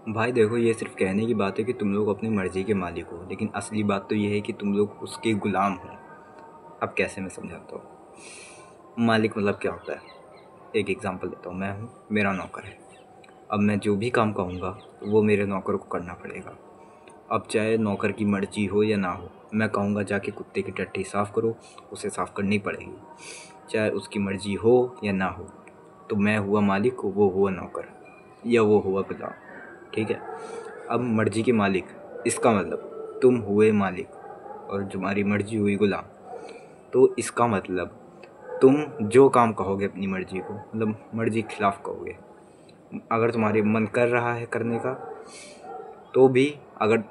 भाई देखो, ये सिर्फ कहने की बात है कि तुम लोग अपनी मर्ज़ी के मालिक हो, लेकिन असली बात तो ये है कि तुम लोग उसके गुलाम हो। अब कैसे मैं समझाता हूँ। मालिक मतलब क्या होता है, एक एग्जांपल देता हूँ। मैं हूँ, मेरा नौकर है। अब मैं जो भी काम कहूँगा तो वो मेरे नौकर को करना पड़ेगा। अब चाहे नौकर की मर्ज़ी हो या ना हो, मैं कहूँगा जाके कुत्ते की टट्टी साफ़ करो, उसे साफ़ करनी पड़ेगी। चाहे उसकी मर्ज़ी हो या ना हो। तो मैं हुआ मालिक, वो हुआ नौकर, या वो हुआ गुलाम। ठीक है। अब मर्ज़ी के मालिक, इसका मतलब तुम हुए मालिक और तुम्हारी मर्ज़ी हुई गुलाम। तो इसका मतलब तुम जो काम कहोगे अपनी मर्ज़ी को, मतलब मर्ज़ी के खिलाफ़ कहोगे। अगर तुम्हारे मन कर रहा है करने का तो भी, अगर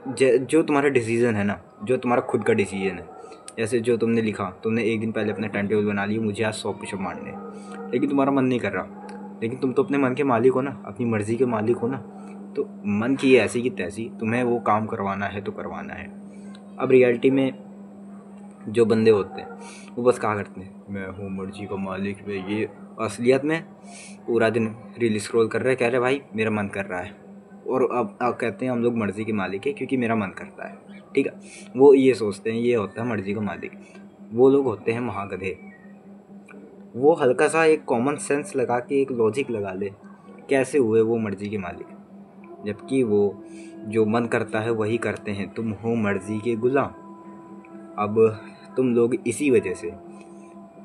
जो तुम्हारा डिसीज़न है ना, जो तुम्हारा खुद का डिसीज़न है, जैसे जो तुमने लिखा, तुमने एक दिन पहले अपना टाइम टेबल बना लिया, मुझे आज 100 पुशअप मारने हैं, लेकिन तुम्हारा मन नहीं कर रहा। लेकिन तुम तो अपने मन के मालिक हो ना, अपनी मर्ज़ी के मालिक हो ना। तो मन की ऐसी की तैसी, तुम्हें वो काम करवाना है तो करवाना है। अब रियलिटी में जो बंदे होते हैं वो बस कहा करते हैं, मैं हूँ मर्जी का मालिक, मैं ये। असलियत में पूरा दिन रील स्क्रॉल कर रहे, कह रहे भाई मेरा मन कर रहा है। और अब कहते हैं हम लोग मर्जी के मालिक है क्योंकि मेरा मन करता है। ठीक है। वो ये सोचते हैं ये होता है मर्जी का मालिक। वो लोग होते हैं महागधे। वो हल्का सा एक कॉमन सेंस लगा के एक लॉजिक लगा ले, कैसे हुए वो मर्जी के मालिक, जबकि वो जो मन करता है वही करते हैं। तुम हो मर्जी के गुलाम। अब तुम लोग इसी वजह से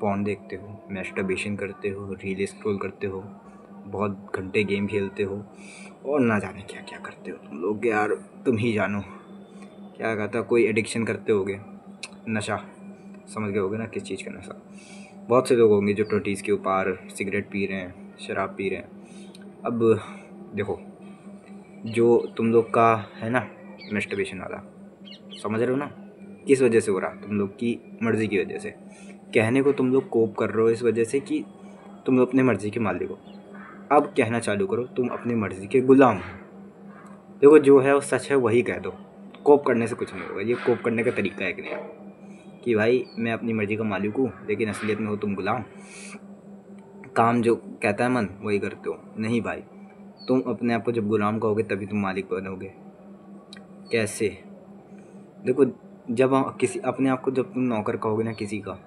पॉर्न देखते हो, मैस्टरबेशन करते हो, रील स्क्रॉल करते हो, बहुत घंटे गेम खेलते हो, और ना जाने क्या क्या करते हो तुम लोग यार। तुम ही जानो क्या कहता। कोई एडिक्शन करते होगे, नशा, समझ गए होगे ना किस चीज़ का नशा। बहुत से लोग होंगे जो 20s के ऊपर सिगरेट पी रहे हैं, शराब पी रहे हैं। अब देखो, जो तुम लोग का है ना मैस्टरबेशन वाला, समझ रहे हो ना, किस वजह से हो रहा, तुम लोग की मर्ज़ी की वजह से। कहने को तुम लोग कोप कर रहे हो इस वजह से कि तुम लोग अपने मर्ज़ी के मालिक हो। अब कहना चालू करो तुम अपनी मर्ज़ी के गुलाम हो। देखो, जो है वो सच है वही कह दो। कोप करने से कुछ नहीं होगा। ये कोप करने का तरीका है कि नहीं, कि भाई मैं अपनी मर्ज़ी का मालिक हूँ, लेकिन असलियत में हो तुम गुलाम। काम जो कहता है मन वही करते हो। नहीं भाई, तुम अपने आप को जब गुलाम कहोगे तभी तुम मालिक बनोगे। कैसे? देखो, जब किसी अपने आप को जब तुम नौकर कहोगे ना किसी का,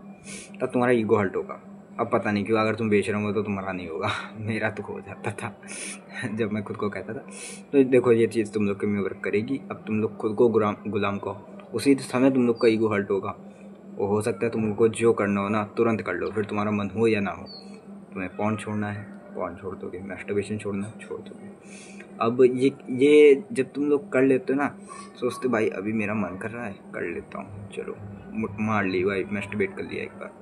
तब तुम्हारा ईगो हर्ट होगा। अब पता नहीं क्यों, अगर तुम बेशरम हो तो तुम्हारा नहीं होगा। मेरा तो हो जाता था जब मैं खुद को कहता था। तो देखो, ये चीज़ तुम लोग के में वर्क करेगी। अब तुम लोग खुद को गुलाम गुलाम कहो, उसी समय तुम लोग का ईगो हर्ट होगा। वो हो सकता है तुमको जो करना हो ना तुरंत कर लो, फिर तुम्हारा मन हो या ना हो। तुम्हें पॉर्न छोड़ना है, पॉर्न छोड़ दोगे। मैस्टरबेशन छोड़ना है, छोड़ दोगे। अब ये जब तुम लोग कर लेते हो ना, सोचते भाई अभी मेरा मन कर रहा है, कर लेता हूँ, चलो मार ली भाई, मैस्टरबेट कर लिया एक बार,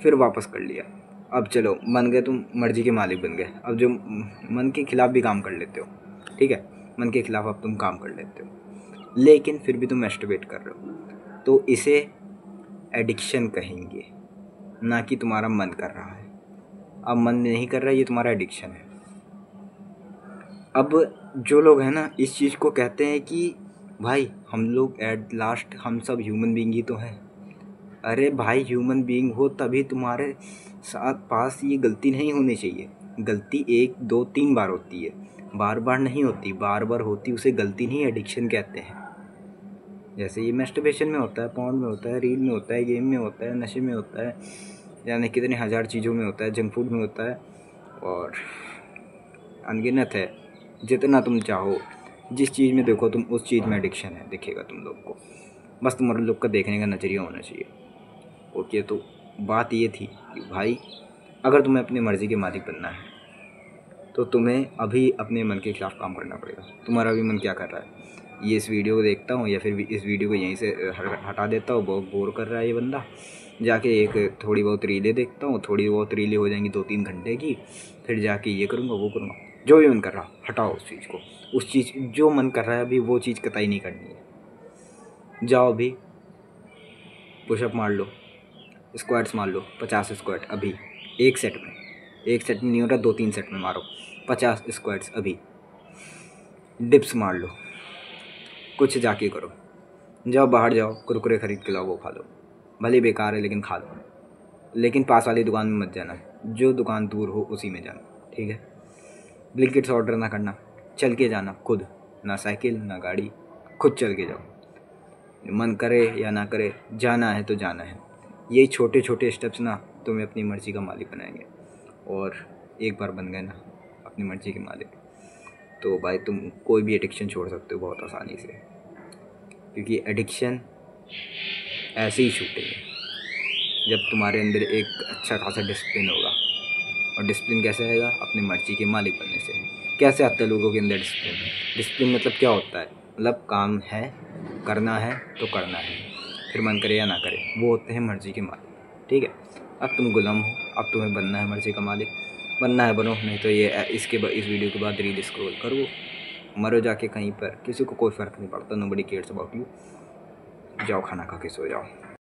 फिर वापस कर लिया। अब चलो मन गए, तुम मर्जी के मालिक बन गए। अब जो मन के खिलाफ भी काम कर लेते हो, ठीक है, मन के खिलाफ अब तुम काम कर लेते हो, लेकिन फिर भी तुम मैस्टरबेट कर रहे हो, तो इसे एडिक्शन कहेंगे, ना कि तुम्हारा मन कर रहा है। अब मन नहीं कर रहा है, ये तुम्हारा एडिक्शन है। अब जो लोग हैं ना इस चीज़ को कहते हैं कि भाई हम लोग एट लास्ट हम सब ह्यूमन बीइंग ही तो हैं। अरे भाई, ह्यूमन बीइंग हो तभी तुम्हारे साथ पास ये गलती नहीं होनी चाहिए। गलती 1 2 3 बार होती है, बार बार नहीं होती। बार बार होती उसे गलती नहीं, एडिक्शन कहते हैं। जैसे ये मैस्टरबेशन में होता है, पॉर्न में होता है, रील में होता है, गेम में होता है, नशे में होता है, यानी कितने हज़ार चीज़ों में होता है, जंक फूड में होता है, और अनगिनत है। जितना तुम चाहो, जिस चीज़ में देखो तुम, उस चीज़ में एडिक्शन है दिखेगा तुम लोग को। बस तुम्हारे लोग का देखने का नज़रिया होना चाहिए। ओके, तो बात ये थी कि भाई अगर तुम्हें अपनी मर्ज़ी के मालिक बनना है तो तुम्हें अभी अपने मन के खिलाफ काम करना पड़ेगा। तुम्हारा भी मन क्या कर रहा है, ये इस वीडियो को देखता हूँ या फिर इस वीडियो को यहीं से हटा देता हूँ, बहुत बोर कर रहा है ये बंदा, जाके एक थोड़ी बहुत रीलें देखता हूँ, थोड़ी बहुत रीलें हो जाएंगी 2-3 घंटे की, फिर जाके ये करूँगा वो करूँगा। जो भी मन कर रहा, हटाओ उस चीज़ को। उस चीज़ जो मन कर रहा है अभी वो चीज़ कतई नहीं करनी है। जाओ अभी पुशअप मार लो, स्क्वाट्स मार लो, 50 स्क्वाट अभी, एक सेट में। एक सेट में नहीं हो रहा, 2-3 सेट में मारो 50 स्क्वाट्स अभी। डिप्स मार लो, कुछ जाके करो। जाओ बाहर जाओ, कुरकुरे खरीद के लाओ, वो खा लो, भले बेकार है लेकिन खा लो। लेकिन पास वाली दुकान में मत जाना, जो दुकान दूर हो उसी में जाना, ठीक है। ब्लिंकिट्स ऑर्डर ना करना, चल के जाना खुद, ना साइकिल ना गाड़ी, खुद चल के जाओ। मन करे या ना करे, जाना है तो जाना है। यही छोटे छोटे स्टेप्स ना तुम्हें अपनी मर्ज़ी का मालिक बनाएंगे। और एक बार बन गए ना अपनी मर्ज़ी के मालिक, तो भाई तुम कोई भी एडिक्शन छोड़ सकते हो बहुत आसानी से, क्योंकि एडिक्शन ऐसे ही छूटेंगे जब तुम्हारे अंदर एक अच्छा खासा डिसिप्लिन होगा। और डिसिप्लिन कैसे आएगा? अपनी मर्ज़ी के मालिक बनने से। कैसे आता है लोगों के अंदर डिसिप्लिन? डिसिप्लिन मतलब क्या होता है? मतलब काम है, करना है तो करना है, फिर मन करे या ना करे, वो होते हैं मर्ज़ी के मालिक। ठीक है, अब तुम गुलाम हो, अब तुम्हें बनना है मर्ज़ी का मालिक। बनना है बनो, नहीं तो ये इस वीडियो के बाद रील स्क्रॉल करो, मरो जाके कहीं पर, किसी को कोई फ़र्क नहीं पड़ता। Nobody cares about you. जाओ खाना खा के सो जाओ।